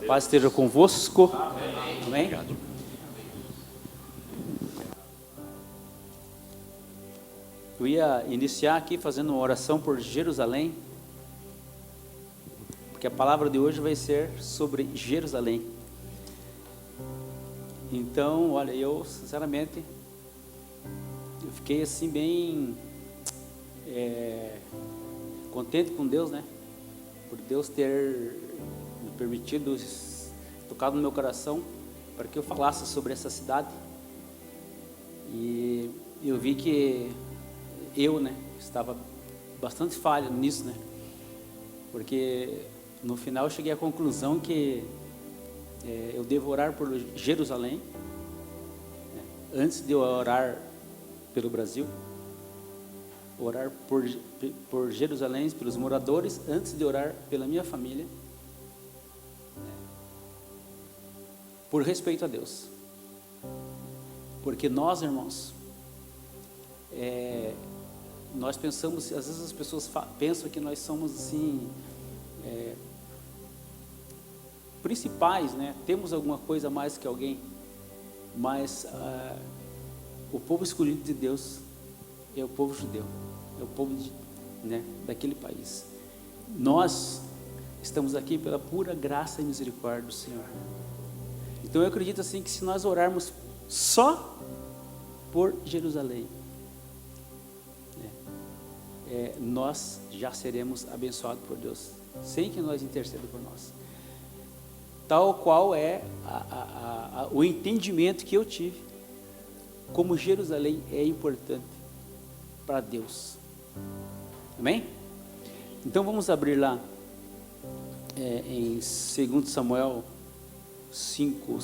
Paz esteja convosco. Amém? Eu ia iniciar aqui fazendo uma oração por Jerusalém, porque a palavra de hoje vai ser sobre Jerusalém. Então, olha, eu sinceramente, eu fiquei assim bem contente com Deus, né? Por Deus ter me permitido, tocado no meu coração, para que eu falasse sobre essa cidade. E eu vi que eu, né, estava bastante falho nisso, né? Porque no final eu cheguei à conclusão que eu devo orar por Jerusalém, né, antes de eu orar pelo Brasil. Orar por Jerusalém, pelos moradores, antes de orar pela minha família, por respeito a Deus. Porque nós, irmãos, nós pensamos, às vezes as pessoas pensam que nós somos assim, principais, né? Temos alguma coisa a mais que alguém, mas o povo escolhido de Deus é o povo judeu, é o povo daquele país. Nós estamos aqui pela pura graça e misericórdia do Senhor. Então eu acredito assim que se nós orarmos só por Jerusalém, nós já seremos abençoados por Deus, sem que nós intercedamos por nós. Tal qual é o entendimento que eu tive, como Jerusalém é importante para Deus. Amém? Então vamos abrir lá em 2 Samuel 5,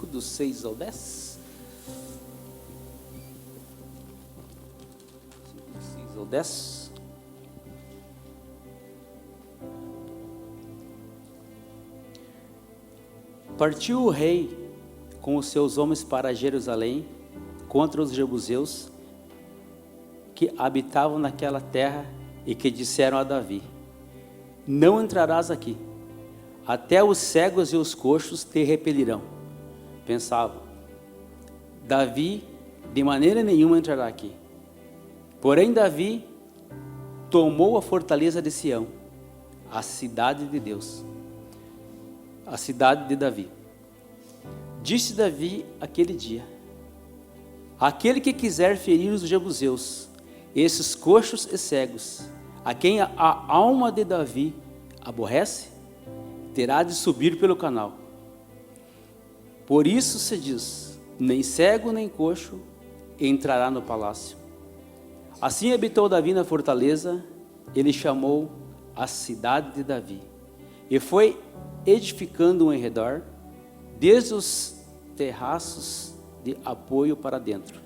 do 6 ao 10. 6 ao 10. Partiu o rei com os seus homens para Jerusalém contra os jebuseus que habitavam naquela terra e que disseram a Davi: não entrarás aqui, até os cegos e os coxos te repelirão. Pensavam: Davi de maneira nenhuma entrará aqui. Porém Davi tomou a fortaleza de Sião, a cidade de Deus, a cidade de Davi. Disse Davi aquele dia: aquele que quiser ferir os jebuseus, esses coxos e cegos, a quem a alma de Davi aborrece, terá de subir pelo canal. Por isso se diz: nem cego nem coxo entrará no palácio. Assim habitou Davi na fortaleza, ele chamou a cidade de Davi, e foi edificando em redor, desde os terraços de apoio para dentro.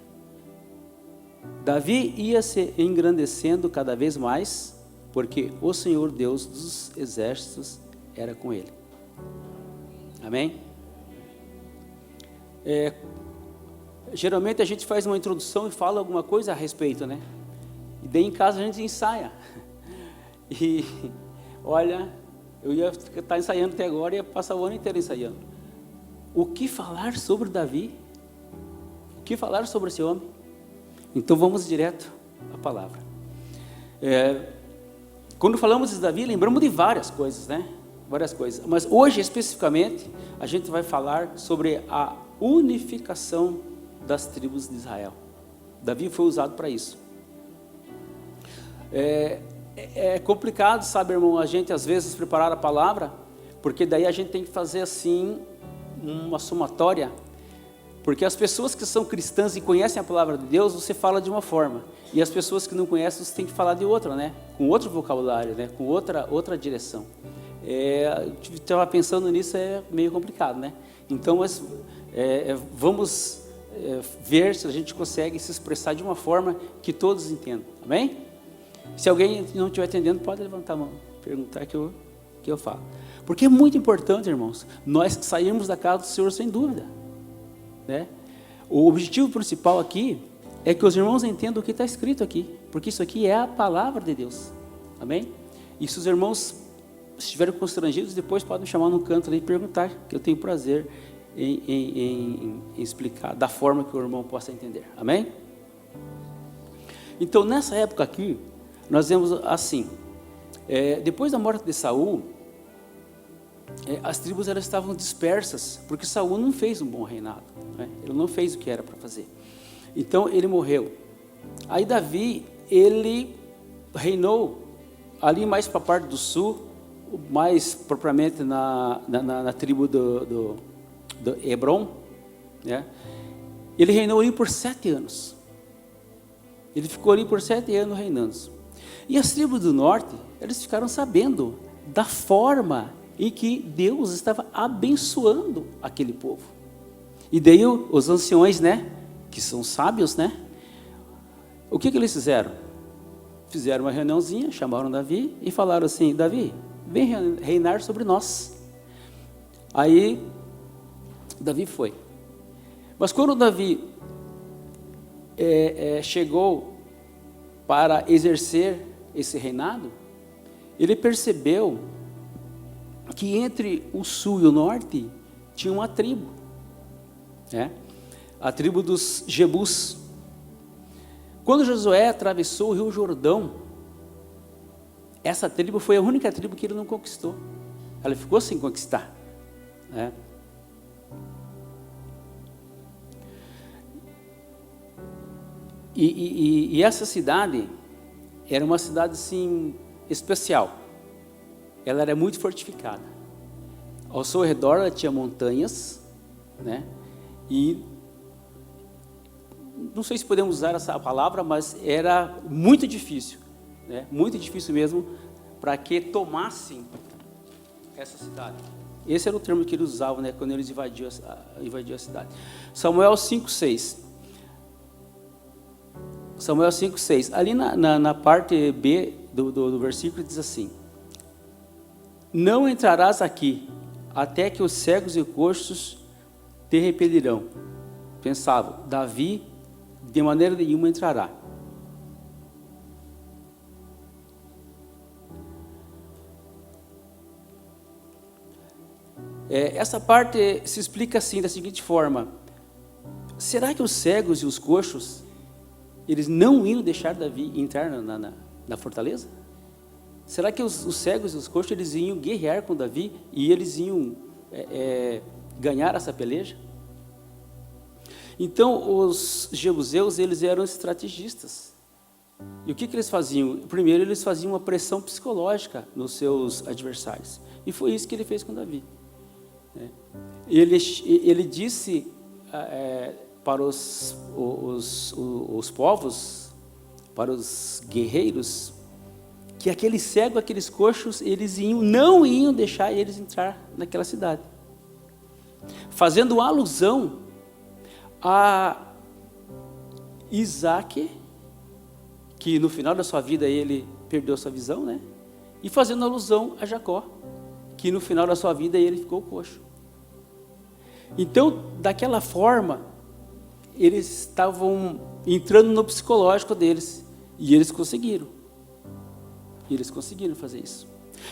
Davi ia se engrandecendo cada vez mais, porque o Senhor Deus dos exércitos era com ele. Amém? Geralmente a gente faz uma introdução e fala alguma coisa a respeito, né? E daí em casa a gente ensaia. E olha, eu ia estar ensaiando até agora e ia passar o ano inteiro ensaiando. O que falar sobre Davi? O que falar sobre esse homem? Então vamos direto à palavra. Quando falamos de Davi, lembramos de várias coisas, né? Várias coisas. Mas hoje, especificamente, a gente vai falar sobre a unificação das tribos de Israel. Davi foi usado para isso. É complicado, sabe, irmão, a gente às vezes preparar a palavra, porque daí a gente tem que fazer assim uma somatória. Porque as pessoas que são cristãs e conhecem a palavra de Deus, você fala de uma forma. E as pessoas que não conhecem, você tem que falar de outra, né? Com outro vocabulário, né? Com outra direção. Eu estava pensando nisso, é meio complicado, né? Então, vamos ver se a gente consegue se expressar de uma forma que todos entendam. Amém? Se alguém não estiver entendendo, pode levantar a mão, perguntar que eu falo. Porque é muito importante, irmãos, nós sairmos da casa do Senhor sem dúvida. Né? O objetivo principal aqui é que os irmãos entendam o que está escrito aqui, porque isso aqui é a palavra de Deus. Amém? E se os irmãos se estiverem constrangidos, depois podem me chamar num canto ali e perguntar, que eu tenho prazer em explicar da forma que o irmão possa entender. Amém? Então, nessa época aqui, nós vemos assim, depois da morte de Saul, as tribos elas estavam dispersas, porque Saul não fez um bom reinado, né? Ele não fez o que era para fazer. Então, ele morreu. Aí Davi, ele reinou ali mais para a parte do sul, mais propriamente na tribo do Hebron, né? Ele reinou ali por 7 anos. Ele ficou ali por 7 anos reinando. E as tribos do norte, eles ficaram sabendo da forma em que Deus estava abençoando aquele povo. E daí os anciões, né, que são sábios, né, o que eles fizeram? Fizeram uma reuniãozinha, chamaram Davi e falaram assim: Davi, vem reinar sobre nós. Aí Davi foi. Mas quando Davi chegou para exercer esse reinado, ele percebeu que entre o sul e o norte tinha uma tribo, né? A tribo dos Jebus. Quando Josué atravessou o rio Jordão, essa tribo foi a única tribo que ele não conquistou. Ela ficou sem conquistar, né? E essa cidade era uma cidade assim especial. Ela era muito fortificada. Ao seu redor ela tinha montanhas, né? E não sei se podemos usar essa palavra, mas era muito difícil, né? Muito difícil mesmo para que tomassem essa cidade. Esse era o termo que eles usavam, né, quando eles invadiam a cidade. Samuel 5:6. Samuel 5:6. Ali na parte B do versículo diz assim: não entrarás aqui, até que os cegos e coxos te repelirão. Pensavam, Davi de maneira nenhuma entrará. Essa parte se explica assim, da seguinte forma: será que os cegos e os coxos, eles não iam deixar Davi entrar na fortaleza? Será que os cegos e os coxos, eles iam guerrear com Davi e eles iam ganhar essa peleja? Então, os jebuseus, eles eram estrategistas. E o que eles faziam? Primeiro, eles faziam uma pressão psicológica nos seus adversários. E foi isso que ele fez com Davi. Ele disse para os povos, para os guerreiros, que aqueles cegos, aqueles coxos, eles não iam deixar eles entrar naquela cidade. Fazendo alusão a Isaac, que no final da sua vida ele perdeu sua visão, né? E fazendo alusão a Jacó, que no final da sua vida ele ficou coxo. Então, daquela forma, eles estavam entrando no psicológico deles, e eles conseguiram. Eles conseguiram fazer isso.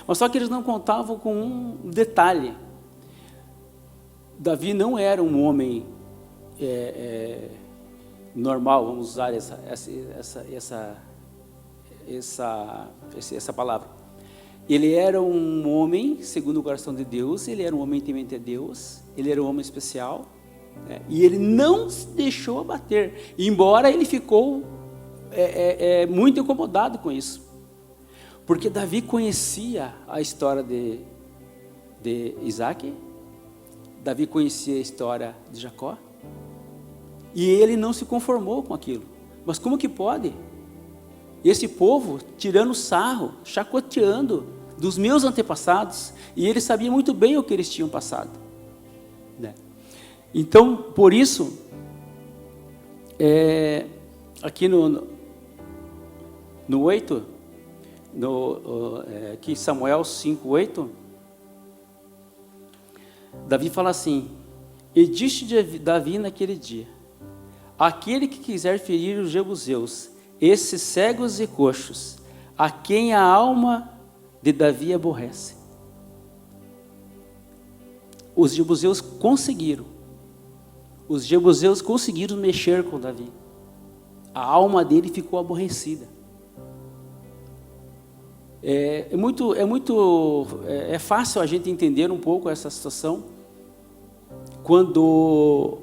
Mas só que eles não contavam com um detalhe. Davi não era um homem normal, vamos usar essa palavra. Ele era um homem segundo o coração de Deus, ele era um homem temente a Deus, ele era um homem especial, né? E ele não se deixou abater, embora ele ficou muito incomodado com isso, porque Davi conhecia a história de Isaac, Davi conhecia a história de Jacó, e ele não se conformou com aquilo. Mas como que pode? Esse povo tirando sarro, chacoteando dos meus antepassados, e ele sabia muito bem o que eles tinham passado, né? Então, por isso, aqui no 8, aqui Samuel 5:8, Davi fala assim: e disse Davi naquele dia: aquele que quiser ferir os jebuseus, esses cegos e coxos, a quem a alma de Davi aborrece. os jebuseus conseguiram. Os jebuseus conseguiram mexer com Davi. A alma dele ficou aborrecida. É fácil a gente entender um pouco essa situação quando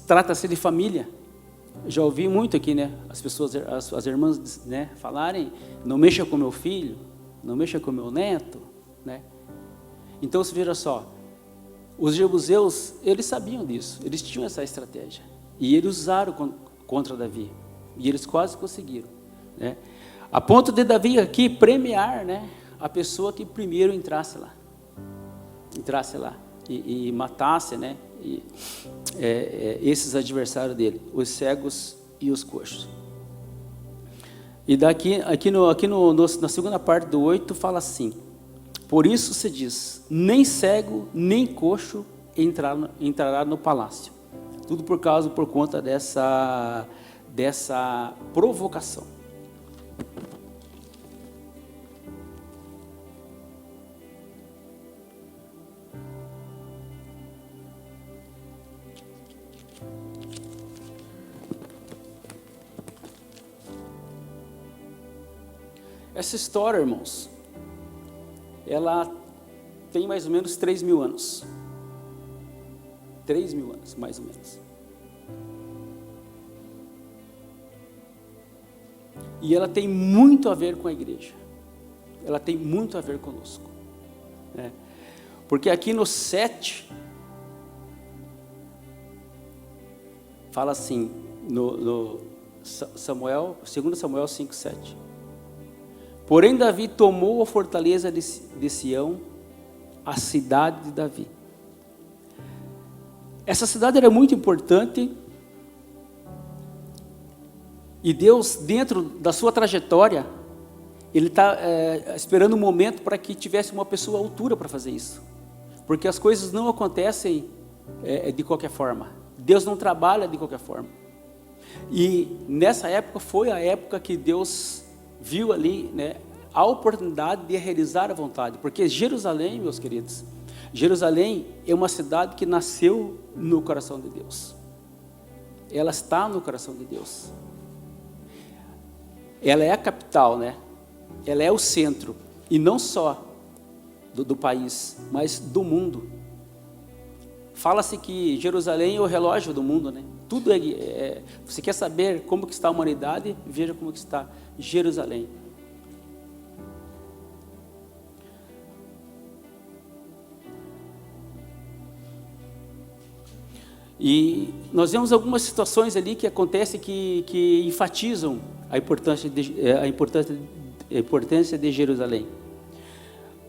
trata-se de família. Já ouvi muito aqui, né? As pessoas, as irmãs, né, falarem: não mexa com meu filho, não mexa com meu neto, né? Então, se veja só, os jebuseus, eles sabiam disso, eles tinham essa estratégia e eles usaram contra Davi e eles quase conseguiram, né? A ponto de Davi aqui premiar, né, a pessoa que primeiro entrasse lá e matasse, né, esses adversários dele, os cegos e os coxos. E na segunda parte do 8 fala assim: por isso se diz, nem cego nem coxo entrará no palácio. Tudo por conta dessa provocação. Essa história, irmãos, ela tem mais ou menos 3.000 anos. 3.000 anos, mais ou menos. E ela tem muito a ver com a igreja. Ela tem muito a ver conosco, né? Porque aqui no 7, fala assim, no Samuel, 2 Samuel 5:7. Porém, Davi tomou a fortaleza de Sião, a cidade de Davi. Essa cidade era muito importante e Deus, dentro da sua trajetória, Ele está esperando um momento para que tivesse uma pessoa à altura para fazer isso. Porque as coisas não acontecem de qualquer forma. Deus não trabalha de qualquer forma. E nessa época foi a época que Deus viu ali, né, a oportunidade de realizar a vontade, porque Jerusalém, meus queridos, Jerusalém é uma cidade que nasceu no coração de Deus. Ela está no coração de Deus. Ela é a capital, né? Ela é o centro, e não só do país, mas do mundo. Fala-se que Jerusalém é o relógio do mundo, né? Tudo você quer saber como que está a humanidade? Veja como que está Jerusalém. E nós vemos algumas situações ali que acontecem que enfatizam a importância de Jerusalém.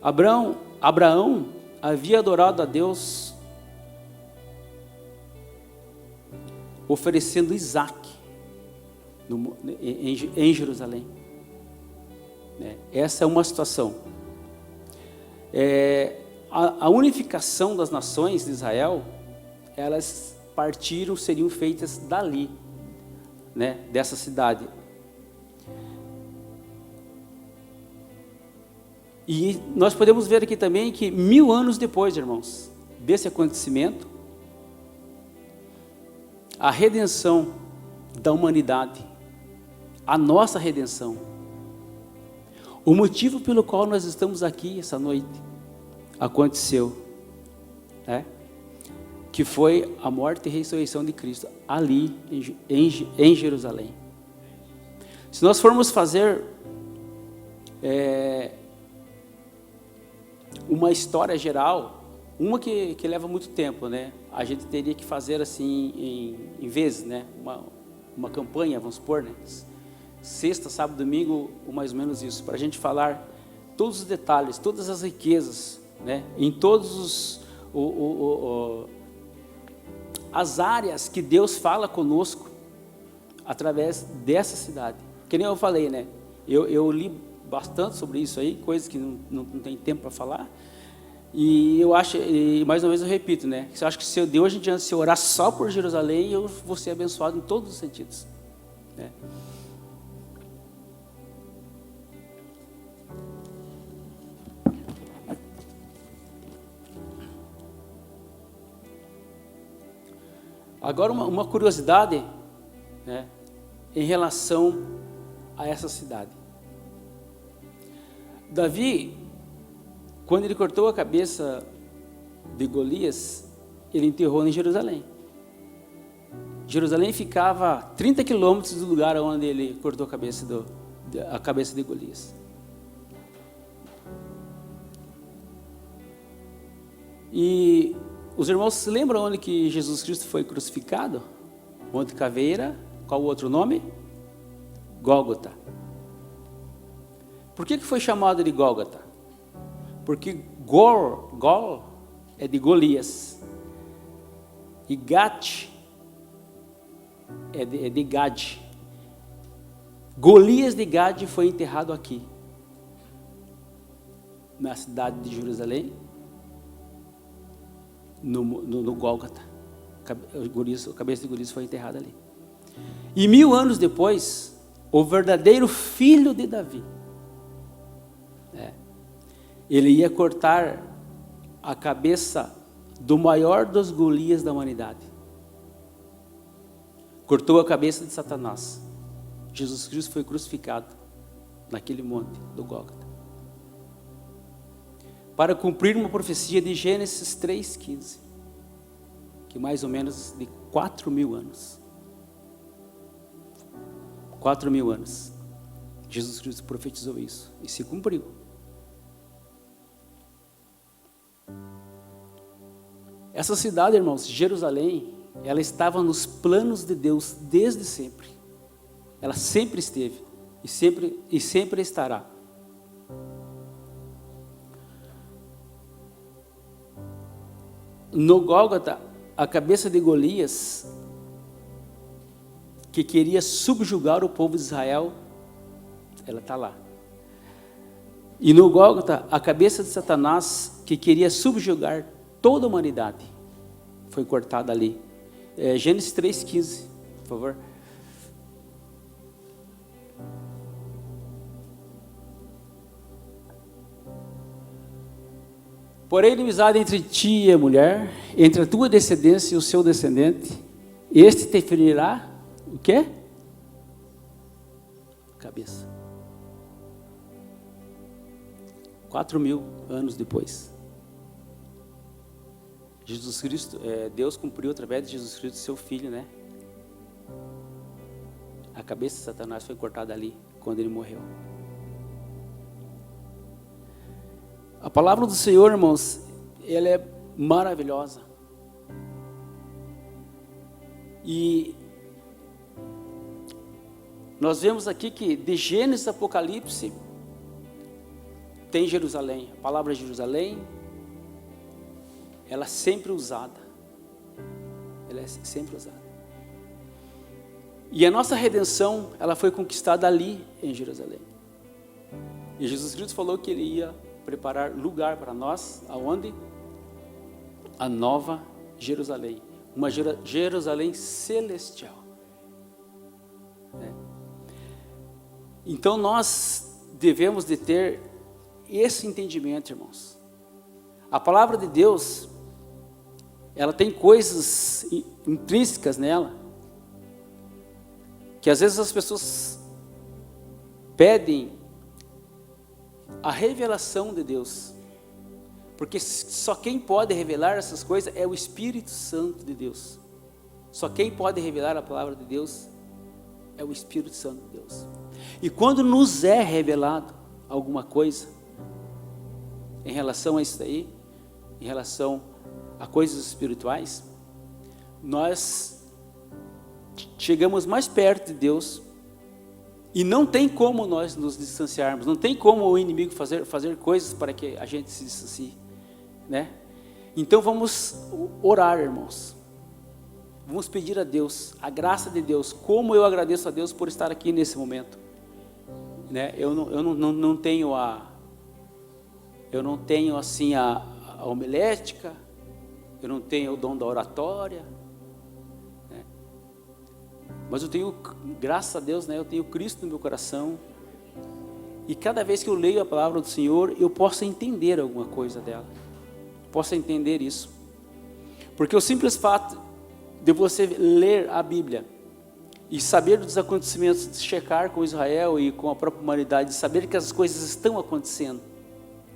Abraão havia adorado a Deus oferecendo Isaac em Jerusalém. Essa é uma situação. A unificação das nações de Israel, elas seriam feitas dali, né, dessa cidade. E nós podemos ver aqui também que 1000 anos depois, irmãos, desse acontecimento, a redenção da humanidade, a nossa redenção, o motivo pelo qual nós estamos aqui essa noite, aconteceu, né? Que foi a morte e ressurreição de Cristo, ali em Jerusalém. Se nós formos fazer uma história geral, uma que leva muito tempo, né? A gente teria que fazer assim em vezes, né? Uma campanha, vamos supor, né? Sexta, sábado, domingo, mais ou menos isso, para a gente falar todos os detalhes, todas as riquezas, né? Em todos as áreas que Deus fala conosco através dessa cidade. Que nem eu falei, né? Eu li bastante sobre isso aí, coisas que não tem tempo para falar. E eu acho, e mais uma vez eu repito, né? Eu acho que se de hoje em diante, se eu orar só por Jerusalém, eu vou ser abençoado em todos os sentidos, né? Agora uma curiosidade, né, em relação a essa cidade. Davi, quando ele cortou a cabeça de Golias, ele enterrou em Jerusalém. Jerusalém ficava a 30 quilômetros do lugar onde ele cortou a cabeça de Golias. E os irmãos se lembram onde que Jesus Cristo foi crucificado? Monte Caveira. Qual o outro nome? Gólgota. Por que foi chamado de Gólgota? Porque Gol é de Golias. E Gat é de Gade. Golias de Gade foi enterrado aqui, na cidade de Jerusalém, no Gólgota. A cabeça de Golias foi enterrada ali. E 1000 anos depois, o verdadeiro filho de Davi, ele ia cortar a cabeça do maior dos Golias da humanidade. Cortou a cabeça de Satanás. Jesus Cristo foi crucificado naquele monte do Gólgota, para cumprir uma profecia de Gênesis 3,15, que mais ou menos de 4.000 anos. 4.000 anos. Jesus Cristo profetizou isso e se cumpriu. Essa cidade, irmãos, Jerusalém, ela estava nos planos de Deus desde sempre. Ela sempre esteve e sempre estará. No Gólgota, a cabeça de Golias, que queria subjugar o povo de Israel, ela está lá. E no Gólgota, a cabeça de Satanás, que queria subjugar toda a humanidade, foi cortada ali. Gênesis 3,15, por favor. Porém, inimizade entre ti e a mulher, entre a tua descendência e o seu descendente, este te ferirá o quê? Cabeça. 4.000 anos depois, Jesus Cristo, Deus cumpriu através de Jesus Cristo, seu filho, né? A cabeça de Satanás foi cortada ali, quando ele morreu. A palavra do Senhor, irmãos, ela é maravilhosa. E nós vemos aqui que de Gênesis a Apocalipse tem Jerusalém. A palavra Jerusalém, ela é sempre usada. Ela é sempre usada. E a nossa redenção, ela foi conquistada ali em Jerusalém. E Jesus Cristo falou que ele ia preparar lugar para nós, aonde? A nova Jerusalém, uma Jerusalém celestial. Então nós devemos de ter esse entendimento, irmãos. A palavra de Deus, ela tem coisas intrínsecas nela, que às vezes as pessoas pedem a revelação de Deus, porque só quem pode revelar essas coisas é o Espírito Santo de Deus. Só quem pode revelar a palavra de Deus é o Espírito Santo de Deus. E quando nos é revelado alguma coisa em relação a isso daí, em relação a coisas espirituais, nós chegamos mais perto de Deus. E não tem como nós nos distanciarmos, não tem como o inimigo fazer coisas para que a gente se distancie, né? Então vamos orar, irmãos. Vamos pedir a Deus, a graça de Deus. Como eu agradeço a Deus por estar aqui nesse momento, né? Eu não tenho assim a homilética, eu não tenho o dom da oratória, mas eu tenho, graças a Deus, né, eu tenho Cristo no meu coração, e cada vez que eu leio a palavra do Senhor, eu posso entender alguma coisa dela, posso entender isso, porque o simples fato de você ler a Bíblia e saber dos acontecimentos, checar com Israel e com a própria humanidade, saber que as coisas estão acontecendo,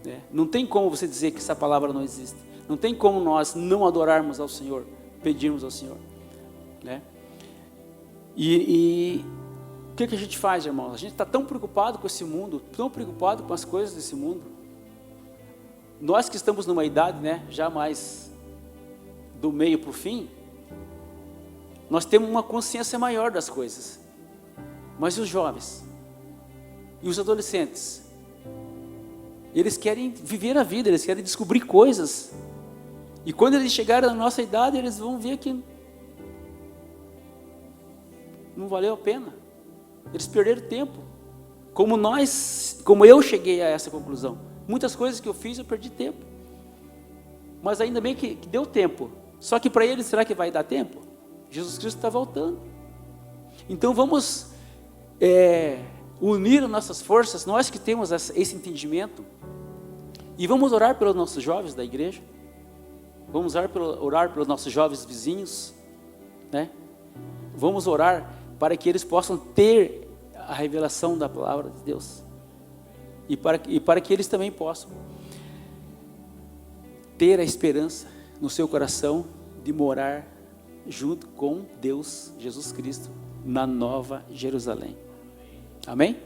né? Não tem como você dizer que essa palavra não existe. Não tem como nós não adorarmos ao Senhor, pedirmos ao Senhor, né? E o que a gente faz, irmãos? A gente está tão preocupado com esse mundo, tão preocupado com as coisas desse mundo. Nós que estamos numa idade, né, já mais do meio para o fim, nós temos uma consciência maior das coisas. Mas e os jovens? E os adolescentes? Eles querem viver a vida, eles querem descobrir coisas. E quando eles chegarem na nossa idade, eles vão ver que não valeu a pena. Eles perderam tempo. Como eu cheguei a essa conclusão. Muitas coisas que eu fiz, eu perdi tempo. Mas ainda bem que deu tempo. Só que para eles, será que vai dar tempo? Jesus Cristo está voltando. Então vamos unir nossas forças, nós que temos esse entendimento, e vamos orar pelos nossos jovens da igreja. Vamos orar pelos nossos jovens vizinhos, né? Vamos orar para que eles possam ter a revelação da palavra de Deus. E para que eles também possam ter a esperança no seu coração de morar junto com Deus, Jesus Cristo, na Nova Jerusalém. Amém?